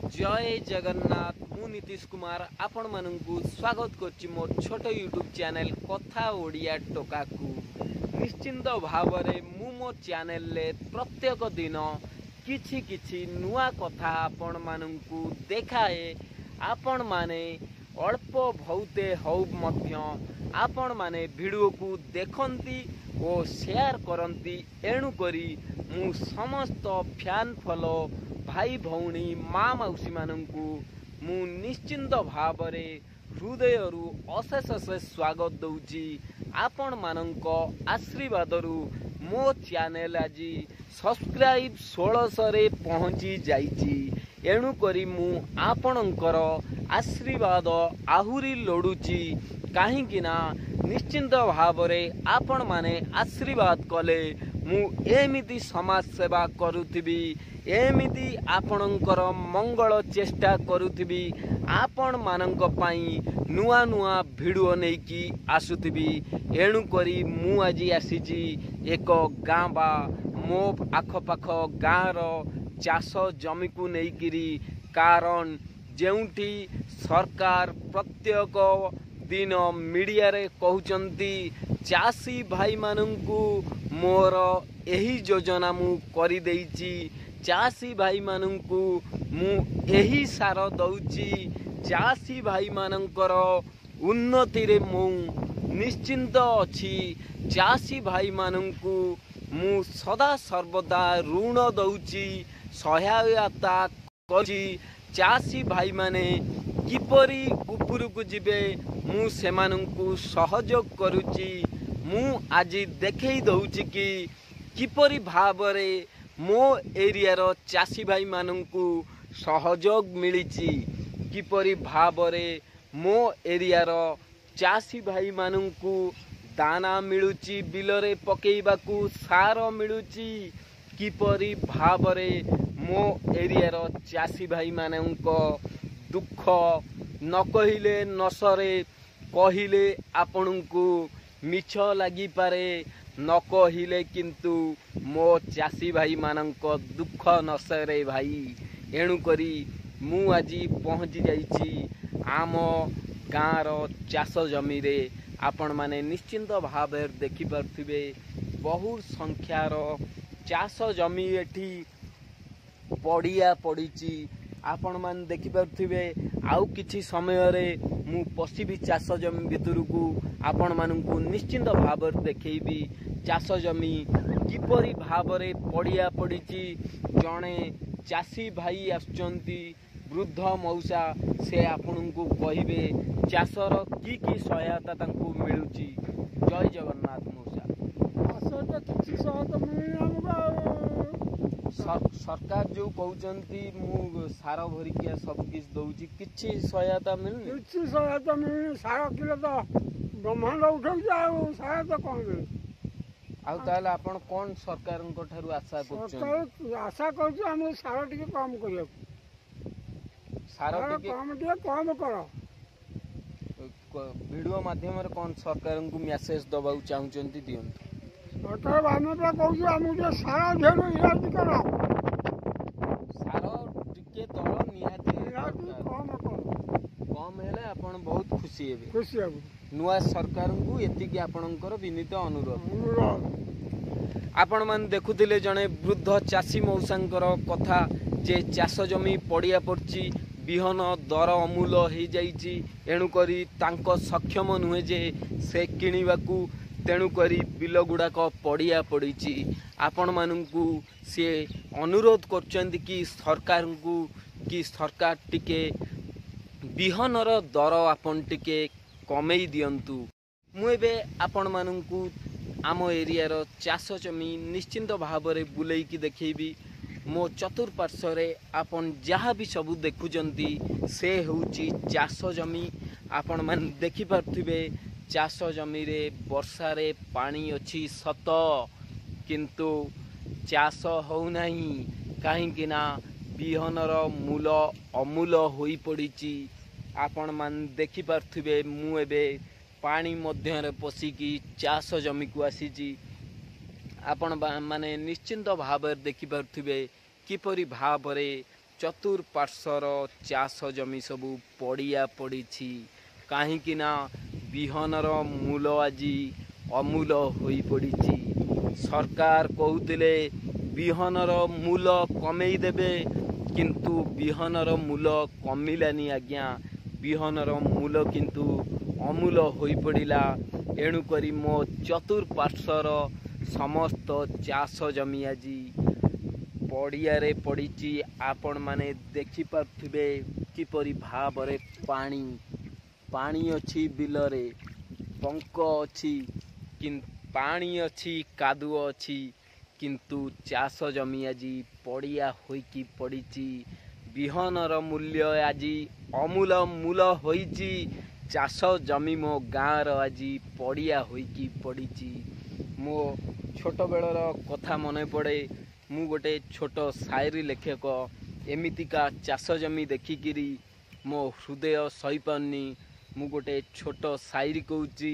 जय जगन्नाथ मु नीतीश कुमार आपण मानू स्वागत करछि मो छोट यूट्यूब चैनल कथा ओडिया टोका को। निश्चिंत भाव मु मो चैनल ले प्रत्येक दिन किछि किछि नुआ कथा आपण मानू देखाए। आपण माने अल्प बहुते हौ मध्य आपण माने वीडियो को देखंती और शेयर करंती। एणु करी मु समस्त फैन फॉलो भाई भौणी माँ मौसी मानू मु निश्चिंत भाव हृदय अशेष अशेष स्वागत दौची। आपण मानक आशीर्वाद मो चैनल आज सब्सक्राइब 1600 रे पहुँची जाइची। एणु करी मु आपणकर आशीर्वाद आहुरी लोड़ुची। कहीं निश्चिंत भाव आपण माने आशीर्वाद कले मु एमिति समाज सेवा करुथिबी, एमिति आपणकर मंगल चेष्टा करुथिबी, आपण मानक पई नुआ नुआ वीडियो नेकी आसुथिबी। एणु करी मु आज आसीची एक गाँ बा मो आखपाख गाँर चाष जमी को नेकिरी। कारण जेउठी सरकार प्रत्येक दिन मीडिया रे कहउचंती चाषी भाई मानंकु मोर एही योजना मु करी देइची, चाषी भाई मानंकु मु एही सार दउची, चाषी भाई मानंकर उन्नति रे मु निश्चिंत अछि। चाषी भाई मानंकु मु सदा सर्वदा ऋण दउची, सहायता करी। चाषी भाई माने किपरी उपरकू जिबे मु सेमानंकु सहयोग करुची। मु आज देखई दउची कि किपरी भावरे मो एरिया रो चाषी भाई मानंकु सहयोग मिलिची, किपरी भावरे मो एरिया रो चाषी भाई मानंकु दाना मिलुची, बिलरे पकेइबाकू सार मिलुची, किपरी भावरे मो एरिया रो चाषी भाई मानंको दुख न कहिले न सरे, कहिले आपणଙ୍କୁ मिछ लगी पारे, न कहिले किंतु मो चाषी भाई मानंक दुख न सरे भाई। एणु करी मु आज पहुँची जाइची आम गाँर चाष जमी रे। आपण माने निश्चिंत भाव देखि पार्थिबे बहु संख्यार चाष जमी एठी पड़िया पड़ीची। आपण मान देखि पार्थिबे आउ किछि समय रे मु पशिबी चाष जमी भितर को आपण मानू निश्चिंत भाव देखैबी चाष जमी किपरी भाव पड़िया पड़ीची। जड़े चाषी भाई आसुचंती वृद्ध मौसा, से आपण को कहिबे चाषर की सहायता तांको मिलुची। जय जगन्नाथ मौसा। सरकार जो कहउचंती मु सार भरिकिया सब किछ दउची, किछि सहायता मिलनी? किछि सहायता मिलनी। सार किलो तो ब्रह्मांड उठौ जाऊ, सहायता कोन मिल। आउ ताले आपण कोन सरकारन को थारु आशा करछन? सरकार आशा करछ हम सार टिके कम करियो। सार टिके कम करो। वीडियो माध्यम रे कोन सरकारन को मेसेज दबाउ चाहुचंती दियंतु। सरकार आमे पे कहू हम सारा ढेर इलाज करो। सार टिके दल निहाती कम हेले आपण बहुत खुशी हेबे। खुशी हेबे। नुआ सरकार को एतिकी आपणकर विनीत अनुरोध। आपण मान देखुथिले जणे वृद्ध चाषी मौसांकर कथा जे चाष जमी पड़िया पड़ची, बिहन दर अमूल हो जाइची। एणु करी तांको सक्षम नुहे जे से किणिबाकू, तेणु करी बिल गुड़ाक पड़िया पड़ीची। आपण मानू सी अनुरोध करचंती कि सरकार टिके बिहनर दर आपन टिके कमेई दियंतु। मु एबे आपण मानू आम एरिया रो चाष जमी निश्चिंत भाव रे बुलेकी देखैबी। मो चतुर्पार्श्व आपन जहाँ भी सबू देखुचंती से होउची चाष जमी। आपण मान देखि पार्थिबे चाष जमी रे वर्षा रे पानी अच्छी सत, किंतु चाष हो नाही। कहीं बिहनर मूल अमूल होई पड़ीची। आपण मान देखि पार्थिबे मु एबे पानी मध्य रे पसिकी चाष जमी को आसीची। आपण माने निश्चिंत भाव देखि पार्थिबे किपरि भाव ଚତୁଃପାର୍ଶ୍ୱର ଚାଷ ଜମି ସବୁ ପଡ଼ିଆ ପଡ଼ିଛି। କାହିଁକି ନା ବିହନର ମୂଲ ଆଜି ଅମୂଲ ହୋଇପଡ଼ିଛି। ସରକାର କହୁଥିଲେ ବିହନର ମୂଲ କମେଇ ଦେବେ, କିନ୍ତୁ ବିହନର ମୂଲ କମିଲାନି ଆଜ୍ଞା। ବିହନର ମୂଲ କିନ୍ତୁ ଅମୂଲ ହୋଇପଡ଼ିଲା। ଏଣୁକରି ମୋ ଚତୁଃପାର୍ଶ୍ୱର ସମସ୍ତ ଚାଷ ଜମି ଆଜି ପଡ଼ିଆରେ ପଡ଼ିଛି। ଆପଣମାନେ ଦେଖିପାରୁଥିବେ କିପରି ଭାବରେ ପାଣି ଅଛି ବିଲରେ, ପଙ୍କ ଅଛି, ପାଣି ଅଛି, କାଦୁଅ ଅଛି, କିନ୍ତୁ ଚାଷ ଜମି ଆଜି ପଡ଼ିଆ ହୋଇକି ପଡ଼ିଛି। ବିହନର ମୂଲ୍ୟ ଆଜି ଅମୂଲ ମୂଲ ହୋଇଛି। ଚାଷ ଜମି ମୋ ଗାଁର ଆଜି ପଡ଼ିଆ ହୋଇକି ପଡ଼ିଛି। ମୋ ଛୋଟବେଳର କଥା ମନେ ପଡ଼େ। ମୁଁ ଗୋଟେ ଛୋଟ ସାୟରୀ ଲେଖକ। ଏମିତିକା ଚାଷ ଜମି ଦେଖିକିରି ମୋ ହୃଦୟ ସହିପାରୁନି। ମୁଁ ଗୋଟେ ଛୋଟ ସାୟରୀ କହୁଛି।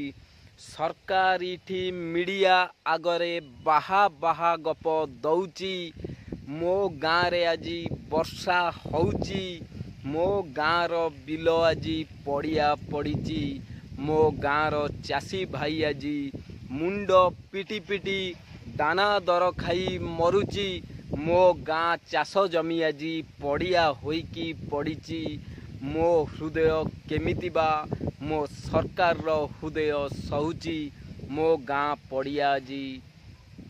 ସରକାର ଏଠି ମିଡ଼ିଆ ଆଗରେ ବାହା ଗପ ଦଉଛି। ମୋ ଗାଁରେ ଆଜି ବର୍ଷା ହେଉଛି। ମୋ ଗାଁର ବିଲ ଆଜି ପଡ଼ିଆ ପଡ଼ିଛି। ମୋ ଗାଁର ଚାଷୀ ଭାଇ ଆଜି ମୁଣ୍ଡ ପିଟି ପିଟି ଦାନା ଦର ଖାଇ ମରୁଛି। ମୋ ଗାଁ ଚାଷ ଜମି ଆଜି ପଡ଼ିଆ ହୋଇକି ପଡ଼ିଛି। ମୋ ହୃଦୟ କେମିତି ବା ମୋ ସରକାରର ହୃଦୟ ସହୁଛି। ମୋ ଗାଁ ପଡ଼ିଆ ଆଜି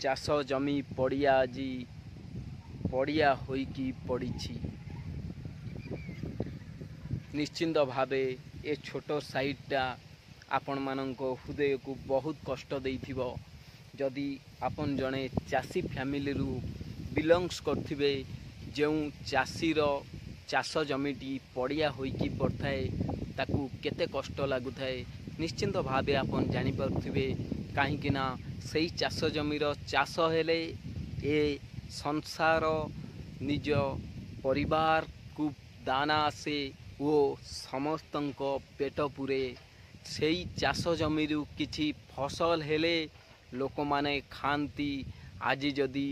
ଚାଷ ଜମି ପଡ଼ିଆ ଆଜି ପଡ଼ିଆ ହୋଇକି ପଡ଼ିଛି। ନିଶ୍ଚିନ୍ତ ଭାବେ ଏ ଛୋଟ ସାଇଟ୍ଟା ଆପଣମାନଙ୍କ ହୃଦୟକୁ ବହୁତ କଷ୍ଟ ଦେଇଥିବ। ଯଦି ଆପଣ ଜଣେ ଚାଷୀ ଫ୍ୟାମିଲିରୁ ବିଲଙ୍ଗସ୍ କରୁଥିବେ, ଯେଉଁ ଚାଷୀର ଚାଷ ଜମିଟି ପଡ଼ିଆ ହୋଇକି ପଡ଼ିଥାଏ, ତାକୁ କେତେ କଷ୍ଟ ଲାଗୁଥାଏ ନିଶ୍ଚିନ୍ତ ଭାବେ ଆପଣ ଜାଣିପାରୁଥିବେ। କାହିଁକିନା ସେଇ ଚାଷ ଜମିର ଚାଷ ହେଲେ ଏ ସଂସାର ନିଜ ପରିବାରକୁ ଦାନା ଆସେ ଓ ସମସ୍ତଙ୍କ ପେଟ ପୁରେ। ସେଇ ଚାଷ ଜମିରୁ କିଛି ଫସଲ ହେଲେ ଲୋକମାନେ ଖାଆନ୍ତି। ଆଜି ଯଦି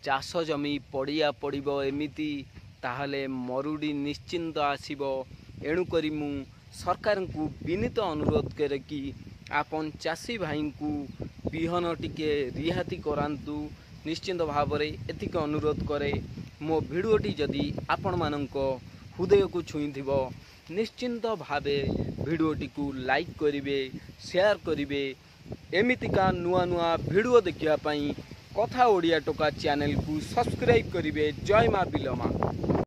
ଚାଷ ଜମି ପଡ଼ିଆ ପଡ଼ିବ ଏମିତି, ତାହେଲେ ମରୁଡ଼ି ନିଶ୍ଚିନ୍ତ ଆସିବ। ଏଣୁକରି ମୁଁ ସରକାରଙ୍କୁ ବିନୀତ ଅନୁରୋଧ କରେ କି ଆପଣ ଚାଷୀ ଭାଇଙ୍କୁ ବିହନ ଟିକେ ରିହାତି କରାନ୍ତୁ। ନିଶ୍ଚିନ୍ତ ଭାବରେ ଏତିକି ଅନୁରୋଧ କରେ। ମୋ ଭିଡ଼ିଓଟି ଯଦି ଆପଣମାନଙ୍କ ହୃଦୟକୁ ଛୁଇଁଥିବ, ନିଶ୍ଚିନ୍ତ ଭାବେ ଭିଡ଼ିଓଟିକୁ ଲାଇକ୍ କରିବେ, ସେୟାର କରିବେ। ଏମିତିକା ନୂଆ ନୂଆ ଭିଡ଼ିଓ ଦେଖିବା ପାଇଁ କଥା ଓଡ଼ିଆ ଟୋକା ଚ୍ୟାନେଲକୁ ସବସ୍କ୍ରାଇବ୍ କରିବେ। ଜୟ ମା ବିଲମା।